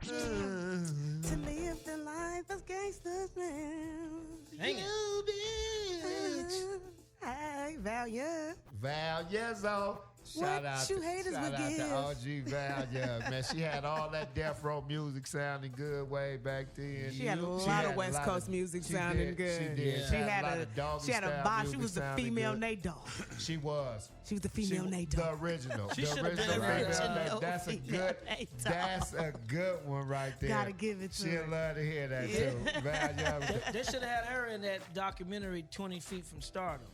To live the life as gangsters, man. Dang it. You bitch. Hey, Valia. Valiezo. Shout out you haters shout would out to give. OG Valia. Man, she had all that death row music sounding good way back then. She had a lot of West Coast music sounding good. She did. She had lot a of doggy she had a style vibe. She music was the sounding female good. Nate Dogg. She was. She was the female Nate The Dogg. original. She The should have been original the female original Nate. That's a female good. Nate Dogg. That's a good one right there. Gotta give it to She'll her. love to hear that too. Valia. They should have had her in that documentary 20 Feet from Stardom.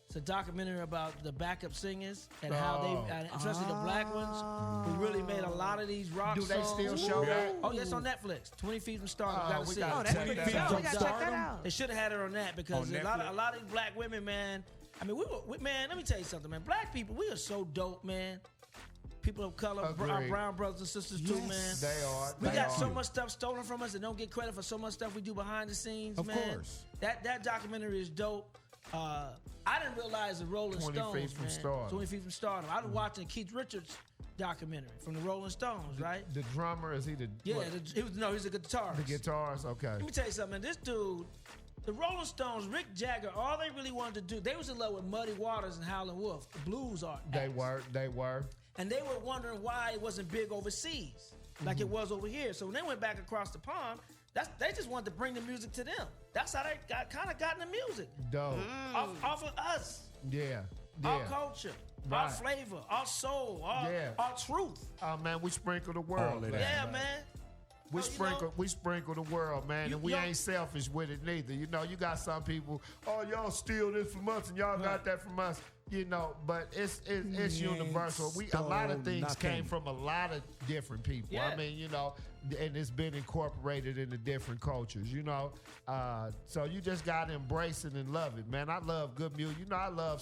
It's a documentary about the backup singers and how they, and especially the black ones, who really made a lot of these rock Do songs. they still show that? Oh, yeah, it's on Netflix. 20 Feet from Stardom. Oh, Gotta we see gotta it. that's check a that good show. out. We gotta check that out. They should have had her on that because On a lot Netflix? of these black women, man. I mean, man, let me tell you something, man. Black people, we are so dope, man. People of color, our Agreed. brown brothers and sisters too, man. They are. We They got are. so much stuff stolen from us and don't get credit for so much stuff we do behind the scenes, Of man. course. That documentary is dope. I didn't realize the Rolling 20 Stones, Feet from man. Stardom. 20 Feet from Stardom. I was watching Keith Richards documentary from the Rolling Stones, right? The drummer, is he the Yeah, what? he's a guitarist. The guitars? Okay. Let me tell you something, man. This dude, the Rolling Stones, Rick Jagger, all they really wanted to do, they was in love with Muddy Waters and Howlin' Wolf, the blues art. They were. And they were wondering why it wasn't big overseas like it was over here. So when they went back across the pond, they just wanted to bring the music to them. That's how they kind of got into music. Dope. Off of us. Yeah. Our culture, our Right. flavor, our soul, our truth. Oh man, we sprinkle the world. All of that. Yeah, man. We Oh, you sprinkle, know- we sprinkle the world, man, and we ain't selfish with it neither. You know, you got some people, oh y'all steal this from us and y'all got that from us. You know, but it's universal. A lot of things came from a lot of different people. Yeah. I mean, you know, and it's been incorporated into different cultures. You know, so you just gotta embrace it and love it, man. I love good music. You know, I love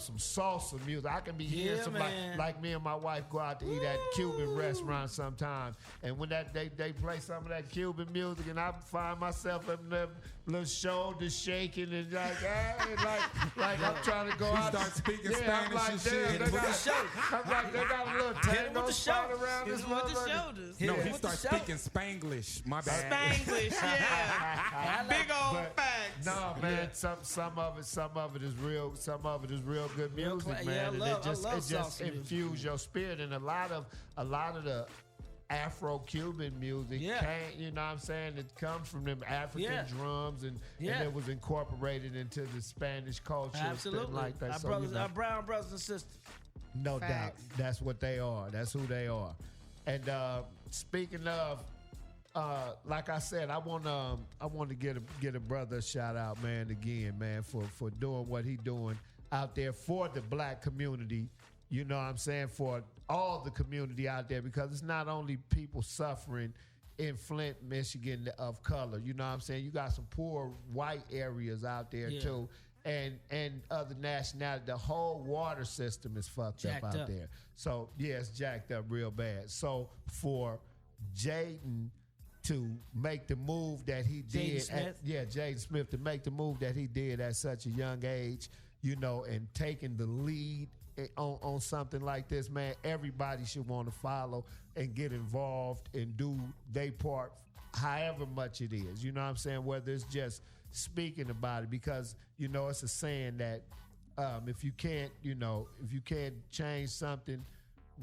some salsa music. I can be hearing Yeah, some man. like me and my wife go out to eat at Cuban restaurant sometime, and when they play some of that Cuban music, and I find myself in the little shoulders shaking and like I'm trying to go out. Start speaking I'm Spanish like, and damn, shit. they Hit him with got, I'm like, they got a little Hit him with tango the spot shoulders. around Hit this him with the motherfucker. shoulders. No, Yeah. he With starts the show. speaking Spanglish. My bad. Spanglish, yeah. Big old But- facts. No, man. Some of it is real. Some of it is real good Real music, cla- man. yeah, I and love it just salsa music. infuse your spirit. And a lot of the Afro-Cuban music came, you know what I'm saying? It comes from them African drums and it was incorporated into the Spanish culture. and Absolutely. thing like that. Our So, brothers, you know, our brown brothers and sisters. no Facts. doubt. That's what they are. That's who they are. And speaking of, like I said, I want to get a brother a shout out, man, again, man, for doing what he doing out there for the black community. You know what I'm saying? For all the community out there, because it's not only people suffering in Flint, Michigan of color. You know what I'm saying? You got some poor white areas out there too. And other nationality. The whole water system is fucked Jacked up out up. there. So yeah, it's jacked up real bad. So for Jaden to make the move that he did, Jaden Smith to make the move that he did at such a young age, you know, and taking the lead on something like this, man, everybody should want to follow and get involved and do their part, however much it is. You know what I'm saying? Whether it's just speaking about it, because you know it's a saying that if you can't change something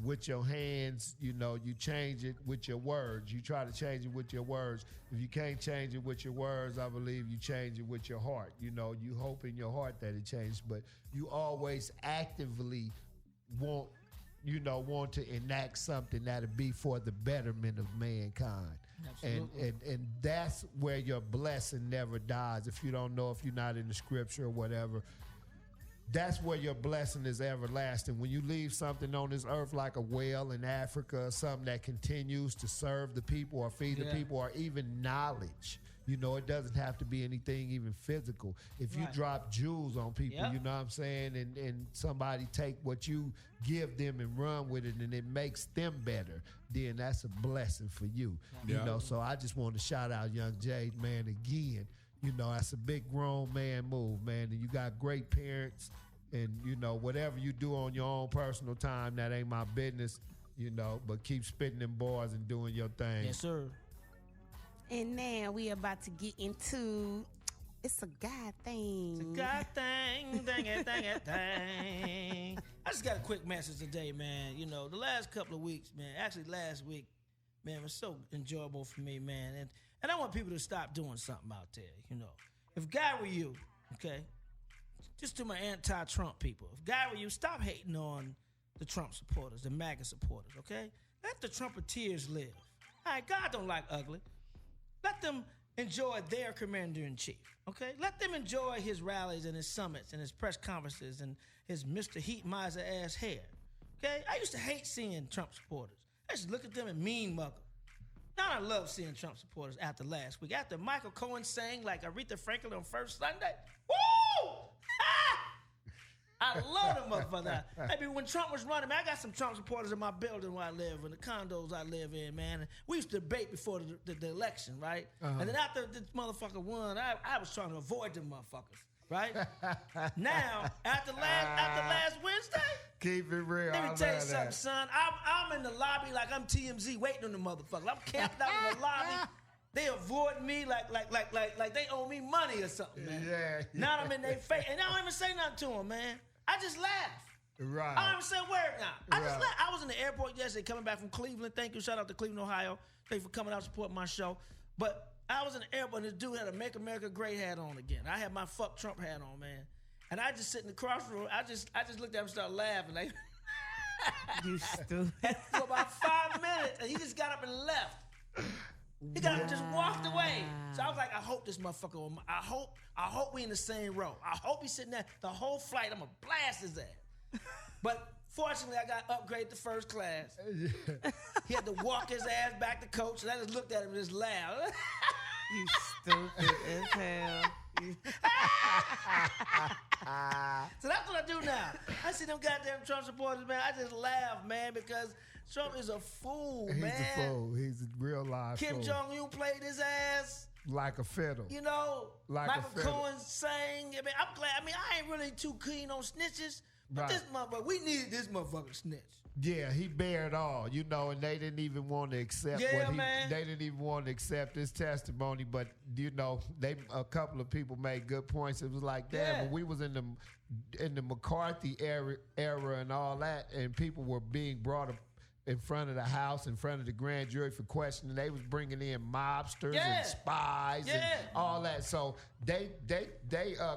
with your hands, you know, you change it with your words. You try to change it with your words. If you can't change it with your words, I believe you change it with your heart. You know, you hope in your heart that it changes, but you always actively want to enact something that'll be for the betterment of mankind. Absolutely. And that's where your blessing never dies. If you don't know, if you're not in the scripture or whatever, that's where your blessing is everlasting. When you leave something on this earth like a well in Africa, or something that continues to serve the people or feed the people, or even knowledge. You know, it doesn't have to be anything even physical. If you drop jewels on people, you know what I'm saying, and somebody take what you give them and run with it and it makes them better, then that's a blessing for you. You know, so I just want to shout out Young Jade, man, again. You know, that's a big grown man move, man. And you got great parents, and you know, whatever you do on your own personal time, that ain't my business. you know, but keep spitting them bars and doing your thing. Yes, sir. And now we about to get into it's a Guy Thang. It's a Guy Thang, thing. I just got a quick message today, man. You know, the last couple of weeks, man, actually last week, man, was so enjoyable for me, man. And I want people to stop doing something out there, you know. If Guy were you, okay, just to my anti-Trump people, if Guy were you, stop hating on the Trump supporters, the MAGA supporters, okay? Let the Trumpeteers live. All right, God don't like ugly. Let them enjoy their commander-in-chief, okay? Let them enjoy his rallies and his summits and his press conferences and his Mr. Heat Miser ass hair, okay? I used to hate seeing Trump supporters. I used to look at them and mean mug them. Now I love seeing Trump supporters after last week. After Michael Cohen sang like Aretha Franklin on First Sunday, woo! I love them motherfuckers. Maybe when Trump was running, man, I got some Trump supporters in my building where I live, in the condos I live in, man. And we used to debate before the election, right? And then after this motherfucker won, I was trying to avoid them motherfuckers, right? Now, after last Wednesday, keep it real. let me tell you something, son. I'm in the lobby like I'm TMZ waiting on the motherfuckers. I'm camped out in the lobby. They avoid me like they owe me money or something, man. Yeah. Now I'm in their face, and I don't even say nothing to them, man. I just laugh. Right. I don't even say a word now. I just Right. laugh. I was in the airport yesterday coming back from Cleveland. Thank you. Shout out to Cleveland, Ohio. Thank you for coming out to support my show. But I was in the airport, and this dude had a Make America Great hat on again. I had my fuck Trump hat on, man. And I just sit in the crossroad. I just looked at him and started laughing. Like, You stupid. for about 5 minutes, and he just got up and left. He got up and just walked away. So I was like, I hope this motherfucker, I hope we in the same row. I hope he's sitting there the whole flight. I'm gonna blast his ass. But fortunately, I got upgraded to first class. He had to walk his ass back to coach, and I just looked at him and just laughed. You stupid as hell. So that's what I do now. I see them goddamn Trump supporters, man. I just laugh, man, because Trump is a fool, man. He's a fool. He's a real live Kim fool. Jong-un played his ass. Like a fiddle. You know, Like a Michael fiddle. Cohen sang. I mean, I'm glad. I mean, I ain't really too keen on snitches, but Right. this motherfucker, we needed this motherfucker snitch. Yeah, he bared all, you know, and they didn't even want to accept man. They didn't even want to accept his testimony, but you know, a couple of people made good points. It was like, damn, Yeah. when we was in the McCarthy era and all that, and people were being brought up in front of the House, in front of the grand jury for questioning. They was bringing in mobsters Yeah. and spies and all that. So they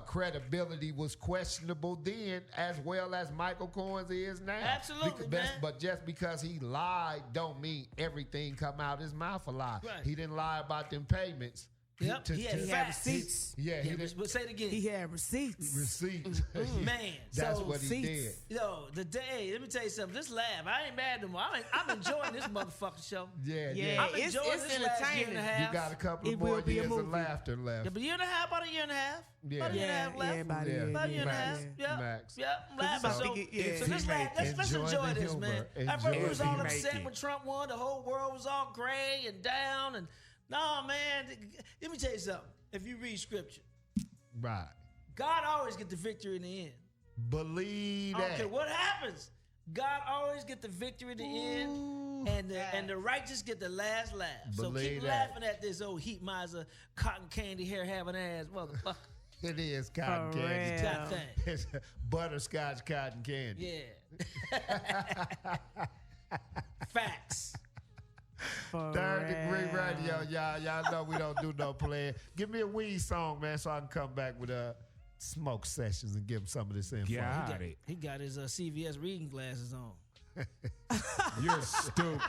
credibility was questionable then, as well as Michael Cohen's is now. Absolutely, man. But just because he lied don't mean everything come out his mouth a lie. Right. He didn't lie about them payments. Yep, he had facts. receipts. Yeah, he didn't. But say it again. He had receipts. Receipts. Man, That's so what he receipts. did. Yo, let me tell you something. Just laugh. I ain't mad no more. I'm enjoying this motherfucking show. Yeah, Yeah. I'm It's enjoying this last year and a entertaining. half. You got a couple It of will more be a years of movie. laughter left. Yeah, but a year and a half, about a year and a half. Yeah. About a year and a half left. about Yeah. About a year and a half. Max. Yep. Max. Yep. I'm laughing. about So, to get- yeah. so let's Enjoy enjoy the this, man. humor. At first we Enjoy was the all humor. upset when Trump won. The whole world was all gray and down. And no, man. Let me tell you something. If you read scripture, Right. God always get the victory in the end. Believe I don't that. care what happens. God always get the victory in the end, and the righteous get the last laugh. So Believe keep that. laughing at this old heat miser, cotton candy hair having ass motherfucker. It is cotton For candy. real. God thing. It's butterscotch cotton candy. Yeah. Facts. For Third Degree real. Radio, y'all. Y'all know we don't do no playing. Give me a weed song, man, so I can come back with smoke sessions and give him some of this info. Got it. He got his CVS reading glasses on. You're stupid.